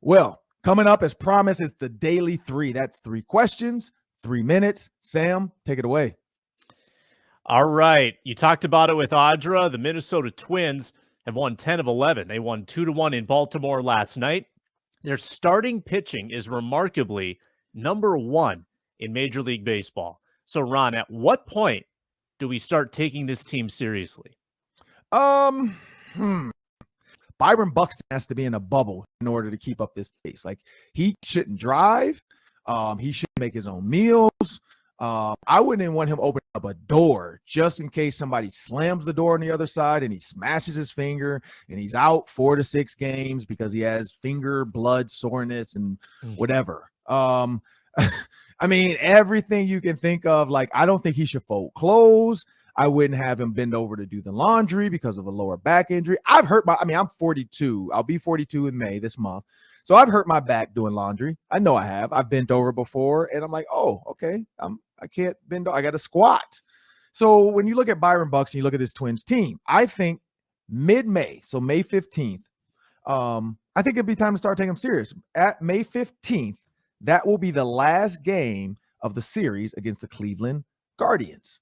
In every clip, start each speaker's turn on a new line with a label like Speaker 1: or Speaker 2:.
Speaker 1: Well, coming up as promised is the Daily 3. That's 3 questions, 3 minutes. Sam, take it away.
Speaker 2: All right. You talked about it with Audra. The Minnesota Twins have won 10 of 11. They won 2-1 in Baltimore last night. Their starting pitching is remarkably number 1 in Major League Baseball. So, Ron, at what point do we start taking this team seriously?
Speaker 1: Byron Buxton has to be in a bubble in order to keep up this pace. Like, he shouldn't drive. He shouldn't make his own meals. I wouldn't even want him opening up a door just in case somebody slams the door on the other side and he smashes his finger and he's out 4 to 6 games because he has finger blood soreness and whatever. I mean, everything you can think of. Like, I don't think he should fold clothes. I wouldn't have him bend over to do the laundry because of a lower back injury. I'm 42. I'll be 42 in May this month. So I've hurt my back doing laundry. I know I have. I've bent over before, and I'm like, oh, okay. I can't bend. I got to squat. So when you look at Byron Buxton, you look at this Twins team, I think mid-May, so May 15th, I think it'd be time to start taking them serious. At May 15th, that will be the last game of the series against the Cleveland Guardians.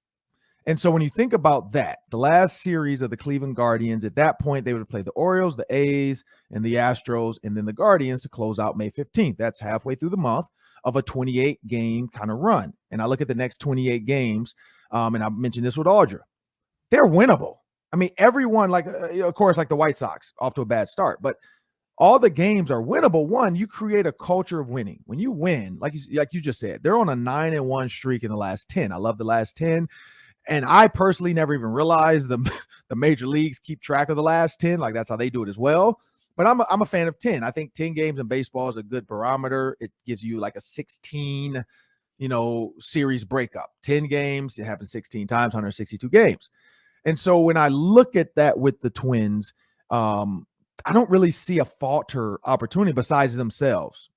Speaker 1: And so when you think about that, the last series of the Cleveland Guardians, at that point, they would play the Orioles, the A's, and the Astros, and then the Guardians to close out May 15th. That's halfway through the month of a 28-game kind of run. And I look at the next 28 games, and I mentioned this with Audra. They're winnable. I mean, everyone, like, of course, like the White Sox, off to a bad start, but all the games are winnable. One, you create a culture of winning. When you win, like you just said, they're on a 9-1 streak in the last 10. I love the last 10. And I personally never even realized the major leagues keep track of the last 10. Like, that's how they do it as well. But I'm a fan of 10. I think 10 games in baseball is a good barometer. It gives you like a 16, series breakup. 10 games, it happens 16 times, 162 games. And so when I look at that with the Twins, I don't really see a falter opportunity besides themselves.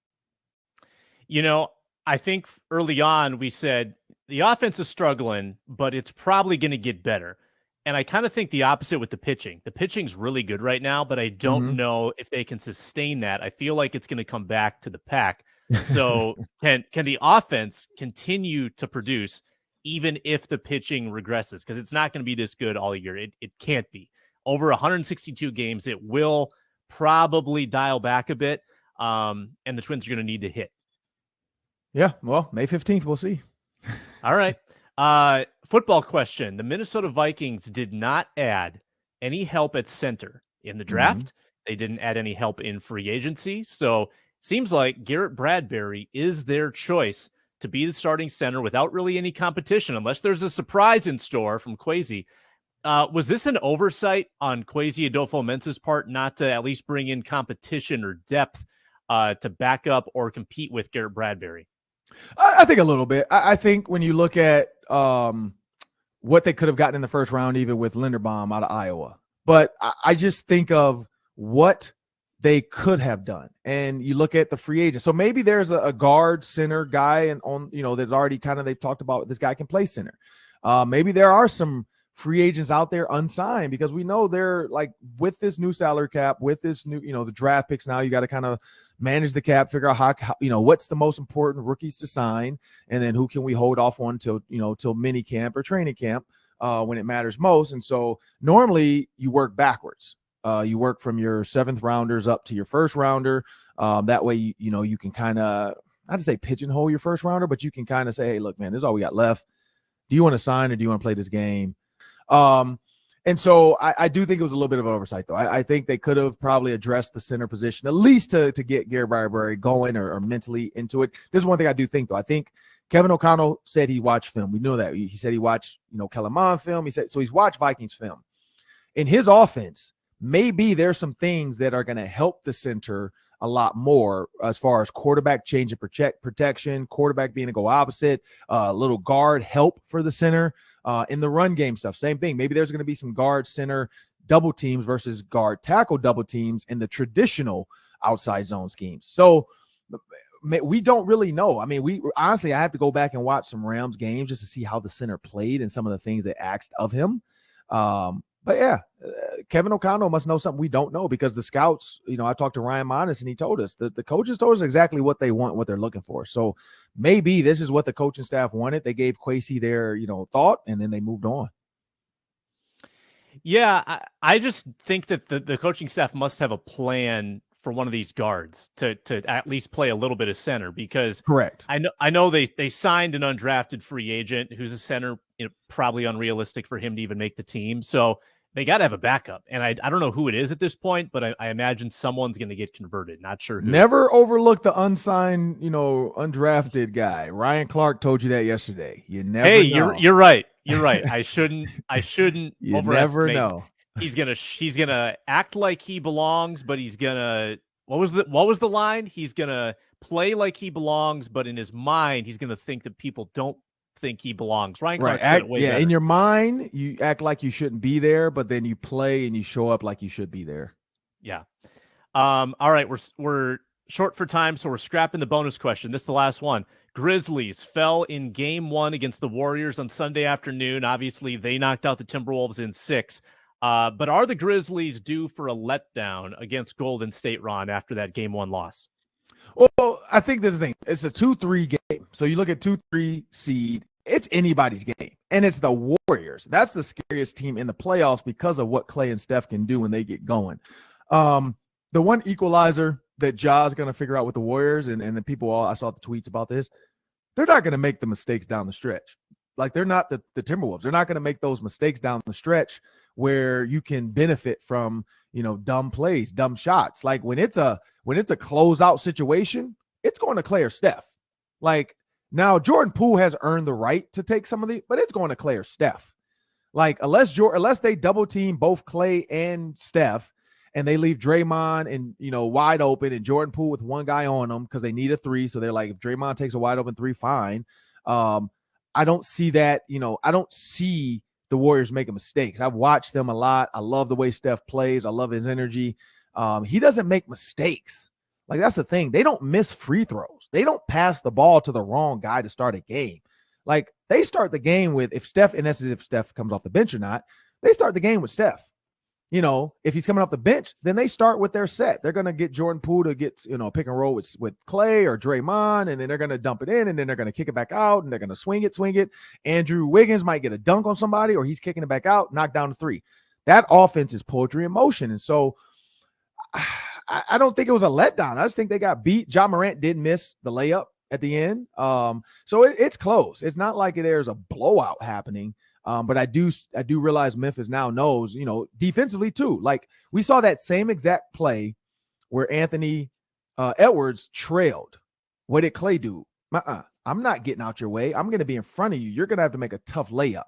Speaker 2: I think early on we said the offense is struggling, but it's probably going to get better. And I kind of think the opposite with the pitching. The pitching's really good right now, but I don't know if they can sustain that. I feel like it's going to come back to the pack. So can the offense continue to produce even if the pitching regresses? Because it's not going to be this good all year. It can't be. Over 162 games, it will probably dial back a bit, and the Twins are going to need to hit.
Speaker 1: Yeah, well, May 15th, we'll see.
Speaker 2: All right. Football question. The Minnesota Vikings did not add any help at center in the draft. They didn't add any help in free agency. So seems like Garrett Bradbury is their choice to be the starting center without really any competition, unless there's a surprise in store from Kwesi. Was this an oversight on Kwesi Adofo-Mensah's part not to at least bring in competition or depth to back up or compete with Garrett Bradbury?
Speaker 1: I think a little bit. I think when you look at what they could have gotten in the first round, even with Linderbaum out of Iowa, but I just think of what they could have done. And you look at the free agent. So maybe there's a guard center guy and there's already they've talked about this guy can play center. Maybe there are some free agents out there unsigned because we know they're like with this new salary cap, with this new, the draft picks now, you got to kind of manage the cap, figure out how what's the most important rookies to sign, and then who can we hold off on till mini camp or training camp when it matters most. And so normally you work backwards. You work from your 7th rounders up to your 1st rounder. That way, you can kind of, not to say pigeonhole your 1st rounder, but you can kind of say, hey, look, man, this is all we got left. Do you want to sign or do you want to play this game? And so I do think it was a little bit of an oversight, though. I think they could have probably addressed the center position, at least to get Garrett Bradbury going or mentally into it. This is one thing I do think, though. I think Kevin O'Connell said he watched film. We know that. He said he watched, Kellen Mond film. He said, so he's watched Vikings film. In his offense, maybe there's some things that are going to help the center a lot more as far as quarterback change and protection, quarterback being to go opposite, little guard help for the center. In the run game stuff, same thing. Maybe there's going to be some guard center double teams versus guard tackle double teams in the traditional outside zone schemes. So we don't really know. I mean, I have to go back and watch some Rams games just to see how the center played and some of the things they asked of him. But yeah, Kevin O'Connell must know something we don't know, because the scouts, I talked to Ryan Monis and he told us that the coaches told us exactly what they want, what they're looking for. So maybe this is what the coaching staff wanted. They gave Kwesi their, thought, and then they moved on.
Speaker 2: Yeah, I just think that the coaching staff must have a plan for one of these guards to at least play a little bit of center, because
Speaker 1: Correct.
Speaker 2: I know they signed an undrafted free agent who's a center, probably unrealistic for him to even make the team. So they got to have a backup. And I don't know who it is at this point, but I imagine someone's going to get converted. Not sure who.
Speaker 1: Never overlook the unsigned, undrafted guy. Ryan Clark told you that yesterday. You never know.
Speaker 2: You're right. You're right. I shouldn't
Speaker 1: you
Speaker 2: overestimate.
Speaker 1: Never know.
Speaker 2: He's gonna act like he belongs, but he's gonna what was the line? He's gonna play like he belongs, but in his mind, he's gonna think that people don't think he belongs. Ryan Clark said it way better.
Speaker 1: In your mind, you act like you shouldn't be there, but then you play and you show up like you should be there.
Speaker 2: Yeah. All right, we're short for time, so we're scrapping the bonus question. This is the last one. Grizzlies fell in game 1 against the Warriors on Sunday afternoon. Obviously, they knocked out the Timberwolves in 6. But are the Grizzlies due for a letdown against Golden State, Ron, after that game 1 loss?
Speaker 1: Well, I think this is the thing. It's a 2-3 game. So you look at 2-3 seed, it's anybody's game. And it's the Warriors. That's the scariest team in the playoffs because of what Klay and Steph can do when they get going. The one equalizer that Ja's going to figure out with the Warriors, and the people, I saw the tweets about this, they're not going to make the mistakes down the stretch. Like, they're not the Timberwolves. They're not going to make those mistakes down the stretch where you can benefit from, dumb plays, dumb shots. Like, when it's a closeout situation, it's going to Klay or Steph. Like, now Jordan Poole has earned the right to take some of the, but it's going to Klay or Steph. Like, unless they double team both Klay and Steph, and they leave Draymond and, wide open, and Jordan Poole with one guy on them because they need a 3. So they're like, if Draymond takes a wide open 3, fine. I don't see that. I don't see the Warriors making mistakes. I've watched them a lot. I love the way Steph plays. I love his energy. He doesn't make mistakes. Like, that's the thing. They don't miss free throws. They don't pass the ball to the wrong guy to start a game. Like, they start the game with, if Steph comes off the bench or not, they start the game with Steph. If he's coming off the bench, then they start with their set. They're going to get Jordan Poole to get, pick and roll with Klay or Draymond, and then they're going to dump it in, and then they're going to kick it back out, and they're going to swing it. Andrew Wiggins might get a dunk on somebody, or he's kicking it back out, knock down the 3. That offense is poetry in motion. And so I don't think it was a letdown. I just think they got beat. Ja Morant did miss the layup at the end. So it's close. It's not like there's a blowout happening. But I do realize Memphis now knows, defensively too. Like, we saw that same exact play where Anthony Edwards trailed. What did Klay do? I'm not getting out your way. I'm going to be in front of you. You're going to have to make a tough layup.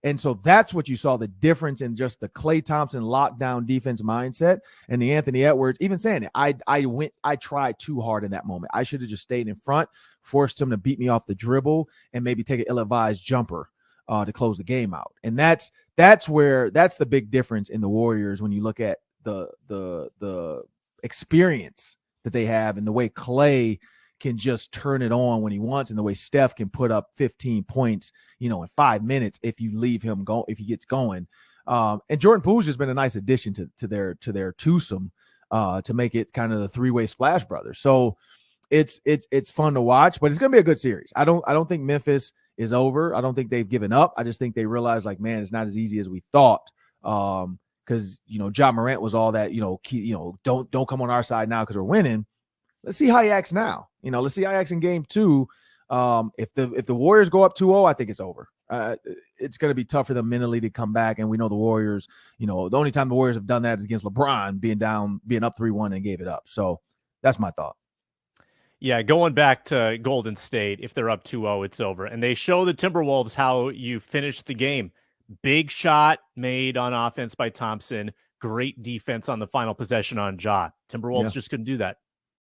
Speaker 1: And so that's what you saw, the difference in just the Klay Thompson lockdown defense mindset and the Anthony Edwards. Even saying it, I tried too hard in that moment. I should have just stayed in front, forced him to beat me off the dribble, and maybe take an ill-advised jumper to close the game out. And that's the big difference in the Warriors when you look at the experience that they have, and the way Klay can just turn it on when he wants, and the way Steph can put up 15 points, in 5 minutes if you leave him go, if he gets going. And Jordan Poole's just been a nice addition to their twosome to make it kind of the 3-way Splash Brothers. So it's fun to watch, but it's going to be a good series. I don't think Memphis is over. I don't think they've given up. I just think they realize, like, man, it's not as easy as we thought. Because Ja Morant was all that, don't come on our side now because we're winning. Let's see how he acts now. Let's see how he acts in game 2. If the Warriors go up 2-0, I think it's over. It's going to be tough for them mentally to come back. And we know the Warriors, the only time the Warriors have done that is against LeBron, being up 3-1 and gave it up. So that's my thought.
Speaker 2: Yeah, going back to Golden State, if they're up 2-0, it's over. And they show the Timberwolves how you finish the game. Big shot made on offense by Thompson. Great defense on the final possession on Ja. Timberwolves just couldn't do that.